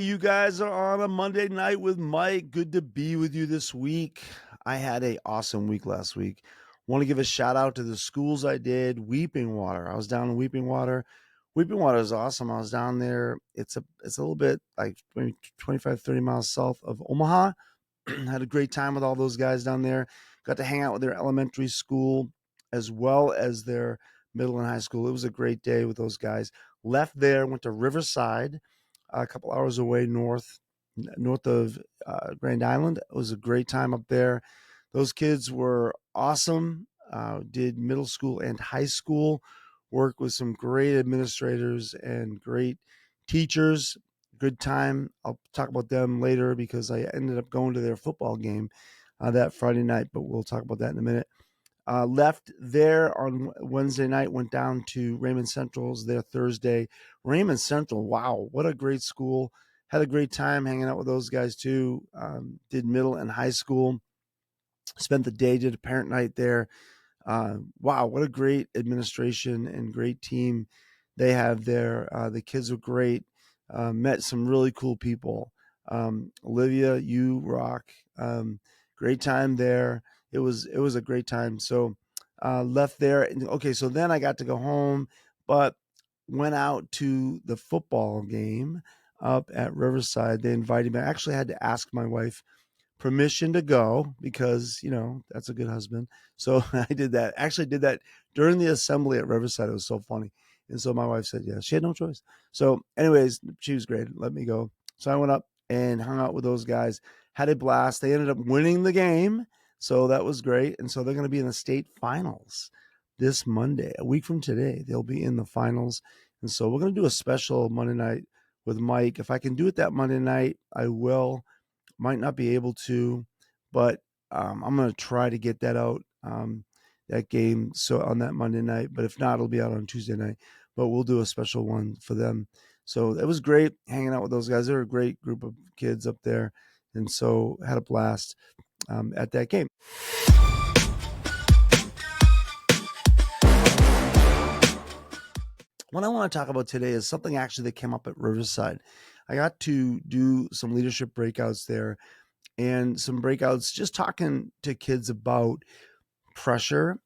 you guys are on a Monday night with Mike. Good to be with you this week. I had a awesome week last week. Want to give a shout out to the schools I did. Weeping Water. I was down in Weeping Water. Weeping Water is awesome. I was down there. It's a little bit like maybe 25, 30 miles south of Omaha. Had a great time with all those guys down there. Got to hang out with their elementary school as well as their middle and high school. It was a great day with those guys. Left there, went to Riverside, a couple hours away north of Grand Island. It was a great time up there. Those kids were awesome. Did middle school and high school work with some great administrators and great teachers. Good time. I'll talk about them later because I ended up going to their football game that Friday night, but we'll talk about that in a minute. Left there on Wednesday night, went down to Raymond Central's there Thursday. Raymond Central, wow, what a great school. Had a great time hanging out with those guys too. Did middle and high school. Spent the day, did a parent night there. Wow, what a great administration and great team they have there. The kids were great. Met some really cool people. Olivia, you rock. Great time there. It was a great time. So left there. Okay, so then I got to go home, but went out to the football game up at Riverside. They invited me. I actually had to ask my wife permission to go because that's a good husband. So I did that. Actually did that during the assembly at Riverside. It was so funny. And so my wife said, yeah, she had no choice. So anyways, she was great. Let me go. So I went up and hung out with those guys, had a blast. They ended up winning the game. So that was great. And so they're going to be in the state finals this Monday, a week from today. They'll be in the finals. And so we're going to do a special Monday night with Mike. If I can do it that Monday night, I will. Might not be able to, but I'm going to try to get that out, that game, so on that Monday night. But if not, it'll be out on Tuesday night. But we'll do a special one for them. So it was great hanging out with those guys. They're a great group of kids up there. And so had a blast at that game. What I want to talk about today is something actually that came up at Riverside. I got to do some leadership breakouts there and some breakouts just talking to kids about pressure.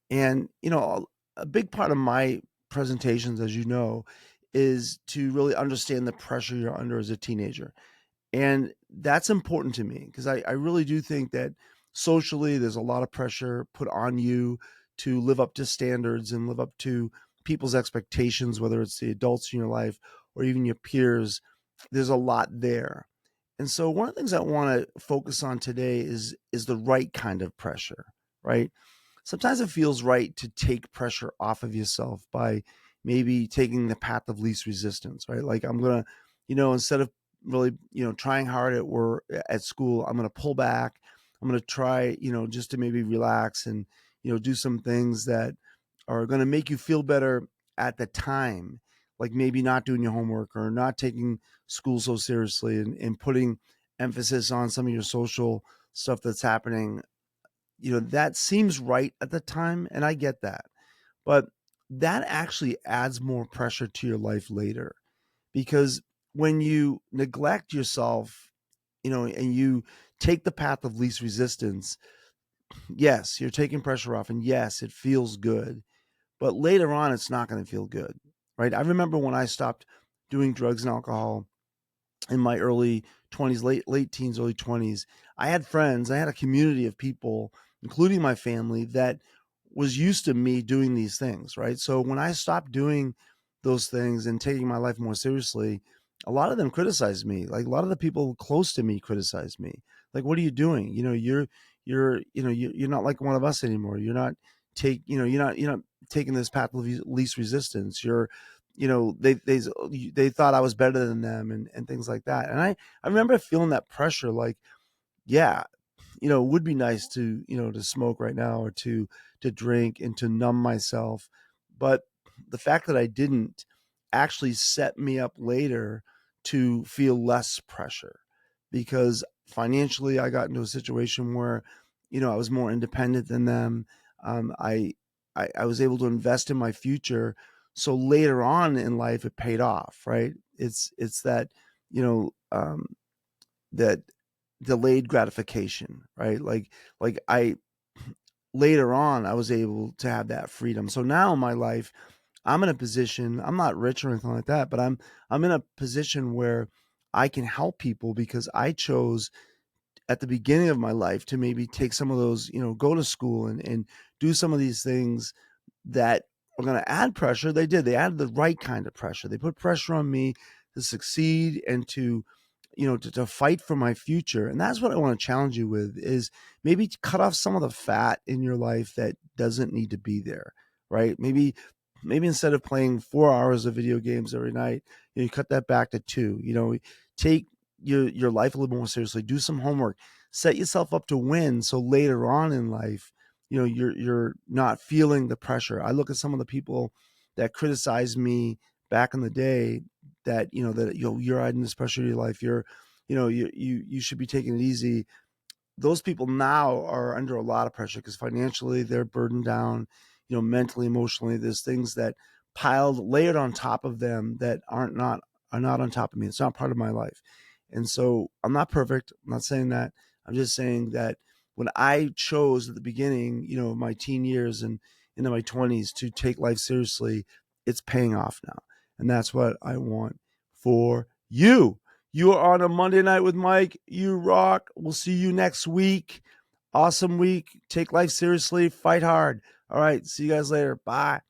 And, a big part of my presentations, as you know, is to really understand the pressure you're under as a teenager. And that's important to me because I really do think that socially there's a lot of pressure put on you to live up to standards and live up to people's expectations, whether it's the adults in your life or even your peers. There's a lot there. And so one of the things I want to focus on today is the right kind of pressure, right? Sometimes it feels right to take pressure off of yourself by maybe taking the path of least resistance, right? Like I'm going to, instead of really, trying hard at school, I'm going to pull back. I'm going to try, just to maybe relax and, do some things that are going to make you feel better at the time, like maybe not doing your homework or not taking school so seriously and putting emphasis on some of your social stuff that's happening. That seems right at the time, and I get that. But that actually adds more pressure to your life later because when you neglect yourself, and you take the path of least resistance, yes, you're taking pressure off, and yes, it feels good. But later on, it's not going to feel good, right? I remember when I stopped doing drugs and alcohol in my early 20s, late teens, early 20s. I had friends, I had a community of people, including my family, that was used to me doing these things, right? So when I stopped doing those things and taking my life more seriously, a lot of them criticized me. Like a lot of the people close to me criticized me. Like, what are you doing? You're not like one of us anymore. You're not taking this path of least resistance. They thought I was better than them and things like that. And I remember feeling that pressure, like, yeah, it would be nice to smoke right now or to drink and to numb myself. But the fact that I didn't actually set me up later to feel less pressure because financially I got into a situation where, I was more independent than them. I was able to invest in my future. So later on in life, it paid off, right? It's that, um, that delayed gratification, right? Like I later on I was able to have that freedom. So now in my life, I'm in a position, I'm not rich or anything like that, but I'm in a position where I can help people because I chose at the beginning of my life to maybe take some of those, go to school and do some of these things that were going to add pressure. They did. They added the right kind of pressure. They put pressure on me to succeed and to, to fight for my future. And that's what I want to challenge you with is maybe cut off some of the fat in your life that doesn't need to be there, right? Maybe instead of playing 4 hours of video games every night, you cut that back to two. Take your life a little more seriously. Do some homework. Set yourself up to win. So later on in life, you're not feeling the pressure. I look at some of the people that criticized me back in the day that you're adding this pressure to your life. You should be taking it easy. Those people now are under a lot of pressure because financially they're burdened down, mentally, emotionally. There's things that layered on top of them that are not on top of me. It's not part of my life. And so I'm not perfect. I'm not saying that. I'm just saying that when I chose at the beginning, of my teen years and into my 20s to take life seriously, it's paying off now. And that's what I want for you. You are on a Monday night with Mike. You rock. We'll see you next week. Awesome week. Take life seriously. Fight hard. All right. See you guys later. Bye.